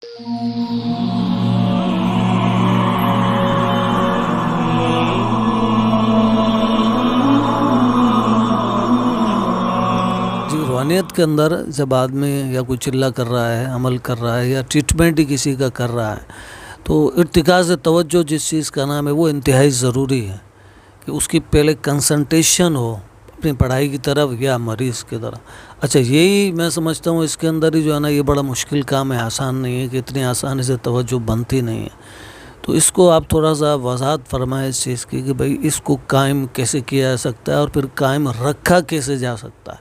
जी, रूहानियत के अंदर जब आदमी या कोई चिल्ला कर रहा है, अमल कर रहा है या ट्रीटमेंट ही किसी का कर रहा है, तो इर्तिकाज़ तवज्जो जिस चीज़ का नाम है वो इंतहाई ज़रूरी है कि उसकी पहले कंसंट्रेशन हो अपनी पढ़ाई की तरफ या मरीज़ की तरफ। अच्छा, यही मैं समझता हूँ इसके अंदर ही जो है ना, ये बड़ा मुश्किल काम है, आसान नहीं है कि इतनी आसानी से तवज्जो बनती नहीं है। तो इसको आप थोड़ा सा वजाहत फरमाएं इस चीज़ की कि भाई इसको कायम कैसे किया जा सकता है और फिर कायम रखा कैसे जा सकता है।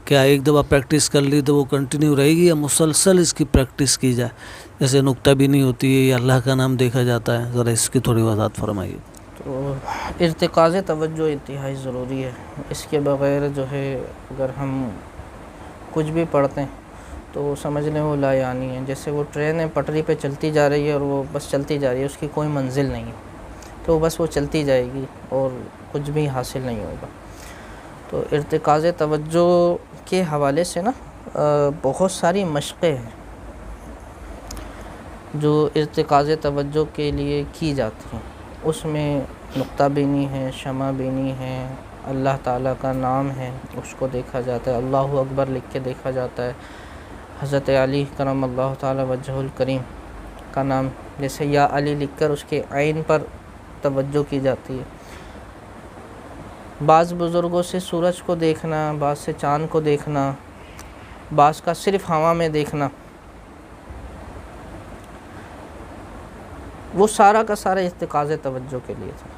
क्या एक दफ़ा प्रैक्टिस कर ली तो वो कंटिन्यू रहेगी या मुसलसल इसकी प्रैक्टिस की जाए, जैसे नुक्ता भी नहीं होती है या अल्लाह का नाम देखा जाता है? ज़रा इसकी थोड़ी वजाहत फरमाइए। तो इर्तिकाज़ तवज्जो इंतहाई ज़रूरी है। इसके बग़ैर जो है अगर हम कुछ भी पढ़ते हैं तो समझ लें वो लायानी है। जैसे वो ट्रेन है, पटरी पे चलती जा रही है और वो बस चलती जा रही है, उसकी कोई मंजिल नहीं है, तो बस वो चलती जाएगी और कुछ भी हासिल नहीं होगा। तो इर्तिकाज़ तवज्जो के हवाले से ना बहुत सारी मशक़ें हैं जो इर्तिकाज़ तवज्जो के लिए की जाती हैं। उसमें नुक्ता बीनी है, शमा बीनी है, अल्लाह ताला का नाम है उसको देखा जाता है, अल्लाहु अकबर लिख के देखा जाता है, हज़रत अली करम अल्लाह ताला वजहुल करीम का नाम जैसे या अली लिखकर उसके आइन पर तवज्जो की जाती है। बाज़ बुज़ुर्गों से सूरज को देखना, बाज़ से चाँद को देखना, बाज़ का सिर्फ़ हवा में देखना, वो सारा का सारा इर्तिकाज़ तवज्जो के लिए था।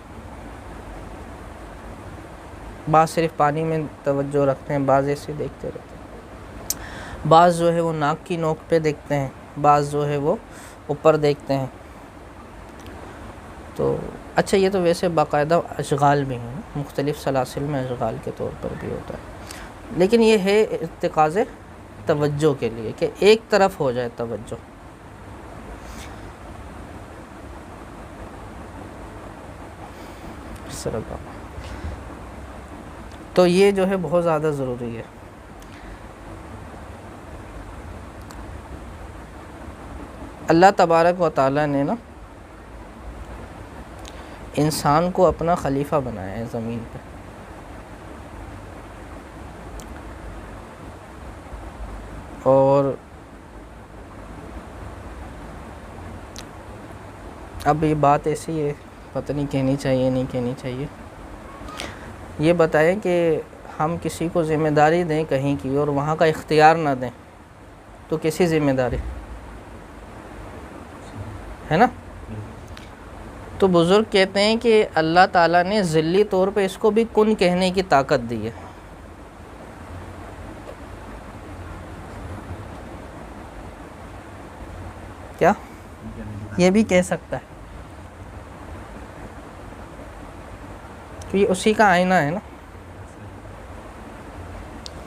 बाज़ सिर्फ़ पानी में तवज्जो रखते हैं, बाज़ ऐसे देखते रहते हैं, बाज़ जो है वो नाक की नोक पे देखते हैं, बाज़ जो है वो ऊपर देखते हैं। तो अच्छा, ये तो वैसे बाकायदा अशगाल भी हैं, मुख्तलिफ़ सलासिल में अशगाल के तौर पर भी होता है, लेकिन ये है इर्तिकाज़ तवज्जो के लिए कि एक तरफ हो जाए तवज्जो। तो ये जो है बहुत ज़्यादा ज़रूरी है। अल्लाह तबारक व तआला ने ना इंसान को अपना खलीफा बनाया है ज़मीन पे। और अब ये बात ऐसी है, पता नहीं कहनी चाहिए नहीं कहनी चाहिए। ये बताएं कि हम किसी को ज़िम्मेदारी दें कहीं की और वहाँ का इख्तियार ना दें तो किसी ज़िम्मेदारी है ना। तो बुज़ुर्ग कहते हैं कि अल्लाह ताला ने ज़िल्ली तौर पे इसको भी कुन कहने की ताकत दी है। क्या ये भी कह सकता है कि ये उसी का आईना है ना।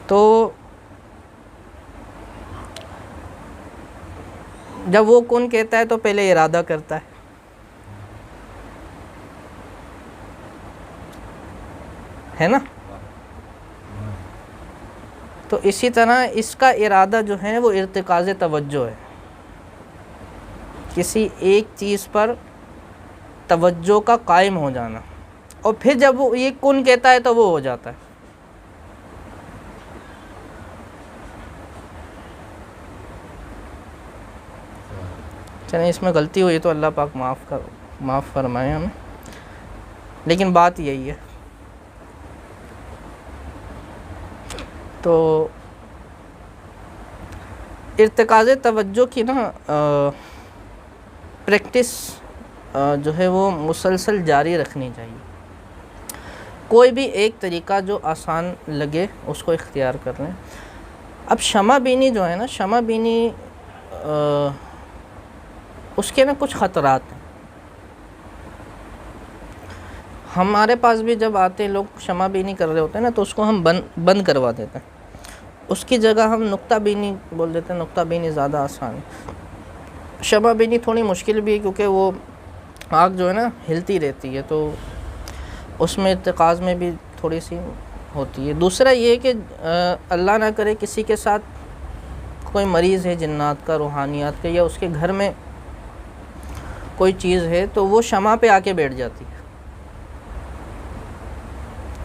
तो जब वो कुन कहता है तो पहले इरादा करता है ना। तो इसी तरह इसका इरादा जो है वो इर्तिकाज़ तवज्जो है, किसी एक चीज़ पर तवज्जो का कायम हो जाना, और फिर जब वो ये कुन कहता है तो वो हो जाता है। चलिए, इसमें गलती हुई तो अल्लाह पाक माफ़ फरमाए हमें, लेकिन बात यही है। तो इर्तिकाज़ तवज्जो की ना प्रैक्टिस जो है वो मुसलसल जारी रखनी चाहिए। कोई भी एक तरीक़ा जो आसान लगे उसको इख्तियार कर लें। अब शमा बीनी जो है ना, शमा बीनी उसके ना कुछ ख़तरात हैं। हमारे पास भी जब आते हैं लोग शमा बीनी कर रहे होते हैं ना, तो उसको हम बंद करवा देते हैं, उसकी जगह हम नुक्ता बीनी बोल देते हैं। नुक्ता बीनी ज़्यादा आसान है। शमा बीनी थोड़ी मुश्किल भी है क्योंकि वो आग जो है ना हिलती रहती है, तो उसमें इर्तिकाज़ में भी थोड़ी सी होती है। दूसरा ये कि अल्लाह ना करे किसी के साथ कोई मरीज़ है जिन्नात का, रूहानियात का, या उसके घर में कोई चीज़ है तो वो शमा पे आके बैठ जाती है,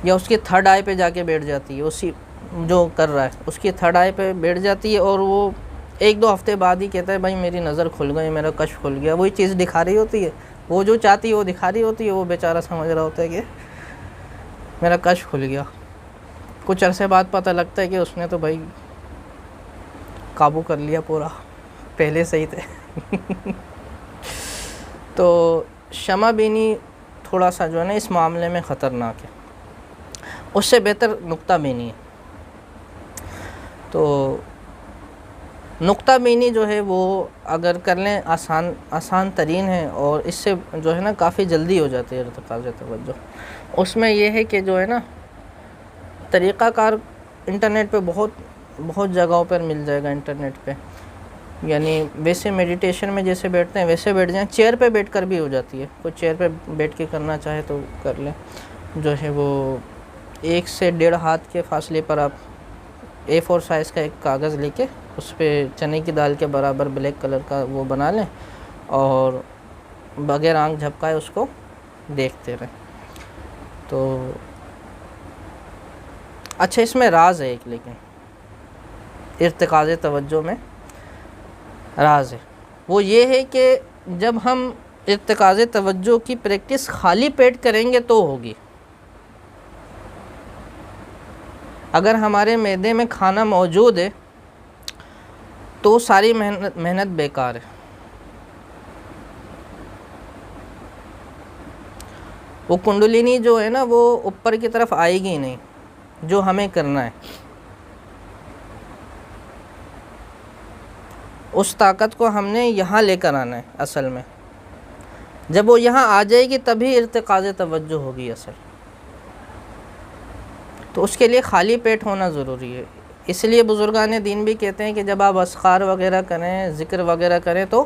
या उसके थर्ड आई पे जाके बैठ जाती है, उसी जो कर रहा है उसकी थर्ड आई पे बैठ जाती है, और वो 1-2 हफ्ते बाद ही कहता है भाई मेरी नज़र खुल गई, मेरा कश खुल गया। वही चीज़ दिखा रही होती है, वो जो चाहती है वो दिखा रही होती है, वो बेचारा समझ रहा होता है कि मेरा कश खुल गया। कुछ अरसे बाद पता लगता है कि उसने तो भाई काबू कर लिया पूरा, पहले सही थे। तो शमा बीनी थोड़ा सा जो है ना इस मामले में ख़तरनाक है, उससे बेहतर नुक्ता बीनी है। तो नुक्ता बीनी जो है वो अगर कर लें आसान तरीन है, और इससे जो है ना काफ़ी जल्दी हो जाती है इर्तिकाज़ तवज्जो। उसमें यह है कि जो है ना तरीक़ाकार इंटरनेट पे बहुत जगहों पर मिल जाएगा इंटरनेट पे, यानी वैसे मेडिटेशन में जैसे बैठते हैं वैसे बैठ जाएं, चेयर पे बैठकर भी हो जाती है, कोई चेयर पे बैठ के करना चाहे तो कर लें। जो है वो 1 से 1.5 हाथ के फासले पर आप A4 साइज़ का एक कागज़ लेके उस पर चने की दाल के बराबर ब्लैक कलर का वो बना लें, और बगैर आँख झपकाए उसको देखते रहें। तो अच्छा, इसमें राज है एक, लेकिन इर्तिकाज़ तवज्जो में राज है। वो ये है कि जब हम इर्तिकाज़ तवज्जो की प्रैक्टिस खाली पेट करेंगे तो होगी। अगर हमारे मैदे में खाना मौजूद है तो सारी मेहनत बेकार है। वो कुंडलिनी जो है ना वो ऊपर की तरफ आएगी नहीं, जो हमें करना है। उस ताकत को हमने यहाँ लेकर आना है असल में। जब वो यहाँ आ जाएगी तभी इर्तिकाज़ तवज्जो होगी असल। तो उसके लिए खाली पेट होना ज़रूरी है। इसलिए बुज़ुर्गान दीन भी कहते हैं कि जब आप अस्कार वग़ैरह करें, ज़िक्र वग़ैरह करें तो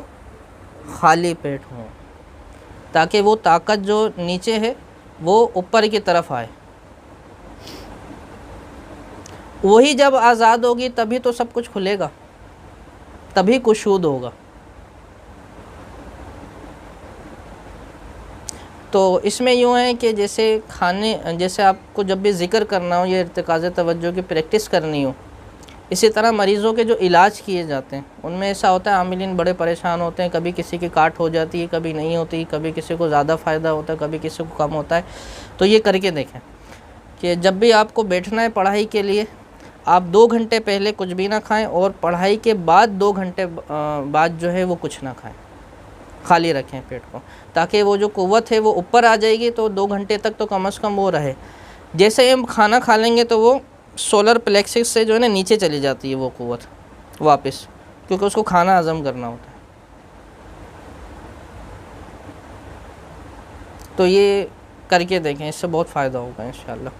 खाली पेट हों, ताकि वो ताकत जो नीचे है वो ऊपर की तरफ आए। वही जब आज़ाद होगी तभी तो सब कुछ खुलेगा, तभी कुशूद होगा। तो इसमें यूँ है कि जैसे आपको जब भी ज़िक्र करना हो या इर्तिकाज़ तवज्जो की प्रैक्टिस करनी हो, इसी तरह मरीज़ों के जो इलाज किए जाते हैं उनमें ऐसा होता है, आमिलीन बड़े परेशान होते हैं, कभी किसी की काट हो जाती है, कभी नहीं होती, कभी किसी को ज़्यादा फ़ायदा होता है, कभी किसी को कम होता है। तो ये करके देखें कि जब भी आपको बैठना है पढ़ाई के लिए, आप 2 घंटे पहले कुछ भी ना खाएं, और पढ़ाई के बाद 2 घंटे बाद जो है वो कुछ ना खाएं, खाली रखें पेट को, ताकि वो जो क़ुव्वत है वो ऊपर आ जाएगी। तो 2 घंटे तक तो कम से कम वो रहे। जैसे ही हम खाना खा लेंगे तो वो सोलर प्लेक्सिस से जो है ना नीचे चली जाती है वो क़ुव्वत वापस, क्योंकि उसको खाना हज़म करना होता है। तो ये करके देखें, इससे बहुत फ़ायदा होगा इंशाअल्लाह।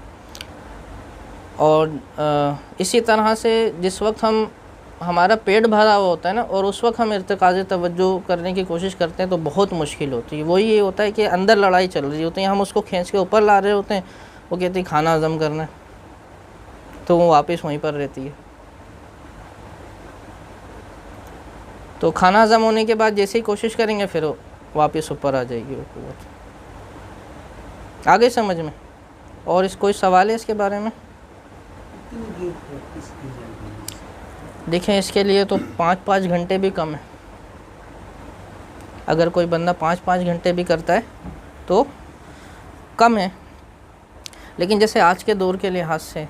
और इसी तरह से जिस वक्त हमारा पेट भरा हुआ होता है ना, और उस वक्त हम इर्तिकाज़ तवज्जो करने की कोशिश करते हैं तो बहुत मुश्किल होती है। वही ये होता है कि अंदर लड़ाई चल रही होती है, हम उसको खींच के ऊपर ला रहे होते हैं, वो कहती है खाना हज़म करना है, तो वो वापस वहीं पर रहती है। तो खाना हज़म होने के बाद जैसे ही कोशिश करेंगे फिर वापस ऊपर आ जाएगी वो क़ुव्वत। आगे समझ में? और इस कोई सवाल है इसके बारे में? देखें, इसके लिए तो 5-5 घंटे भी कम है। अगर कोई बंदा 5-5 घंटे भी करता है तो कम है, लेकिन जैसे आज के दौर के लिहाज से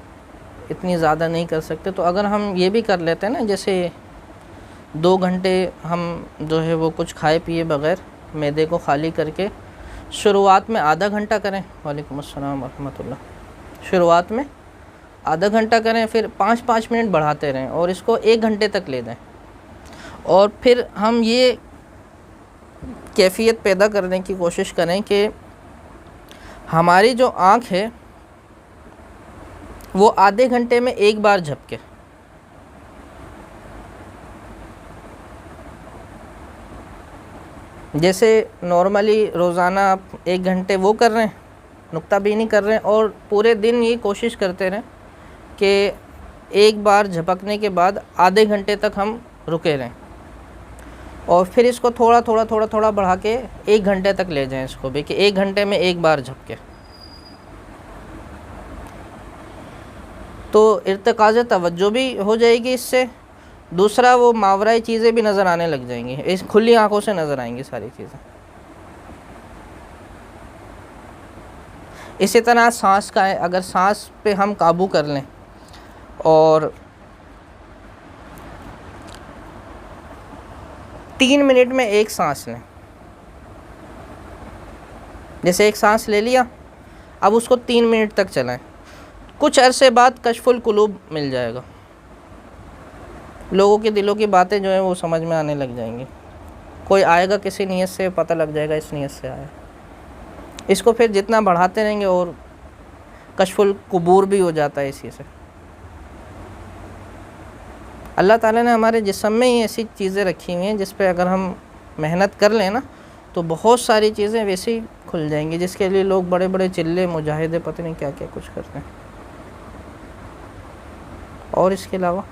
इतनी ज़्यादा नहीं कर सकते। तो अगर हम ये भी कर लेते हैं ना, जैसे 2 घंटे हम जो है वो कुछ खाए पिए बग़ैर मैदे को खाली करके शुरुआत में आधा घंटा करें। वालेकुम अस्सलाम वरहमतुल्लाह। शुरुआत में आधा घंटा करें, फिर 5-5 मिनट बढ़ाते रहें और इसको 1 घंटे तक ले दें। और फिर हम ये कैफ़ियत पैदा करने की कोशिश करें कि हमारी जो आँख है वो आधे घंटे में 1 बार झपके। जैसे नॉर्मली रोज़ाना आप 1 घंटे वो कर रहे हैं, नुक्ता बीनी कर रहे हैं, और पूरे दिन ये कोशिश करते रहें कि एक बार झपकने के बाद आधे घंटे तक हम रुके रहें और फिर इसको थोड़ा थोड़ा थोड़ा थोड़ा बढ़ा के 1 घंटे तक ले जाएं इसको भी, कि 1 घंटे में एक बार झपके। तो इर्तिकाज़ तवज्जो भी हो जाएगी इससे। दूसरा, वो मावराई चीज़ें भी नज़र आने लग जाएंगी, इस खुली आंखों से नज़र आएंगी सारी चीज़ें। इसी तरह सांस का है, अगर सांस पे हम काबू कर लें और 3 मिनट में एक सांस लें, जैसे एक सांस ले लिया, अब उसको 3 मिनट तक चलाएं, कुछ अरसे बाद कशफुल कुलूब मिल जाएगा। लोगों के दिलों की बातें जो है वो समझ में आने लग जाएंगी। कोई आएगा किसी नीयत से, पता लग जाएगा इस नीयत से आया। इसको फिर जितना बढ़ाते रहेंगे और कशफुल कुबूर भी हो जाता है इसी से। अल्लाह ताला ने हमारे जिस्म में ही ऐसी चीज़ें रखी हुई हैं जिस पे अगर हम मेहनत कर लें ना तो बहुत सारी चीज़ें वैसे ही खुल जाएंगी, जिसके लिए लोग बड़े बड़े चिल्ले मुजाहिदे पता नहीं क्या क्या कुछ करते हैं। और इसके अलावा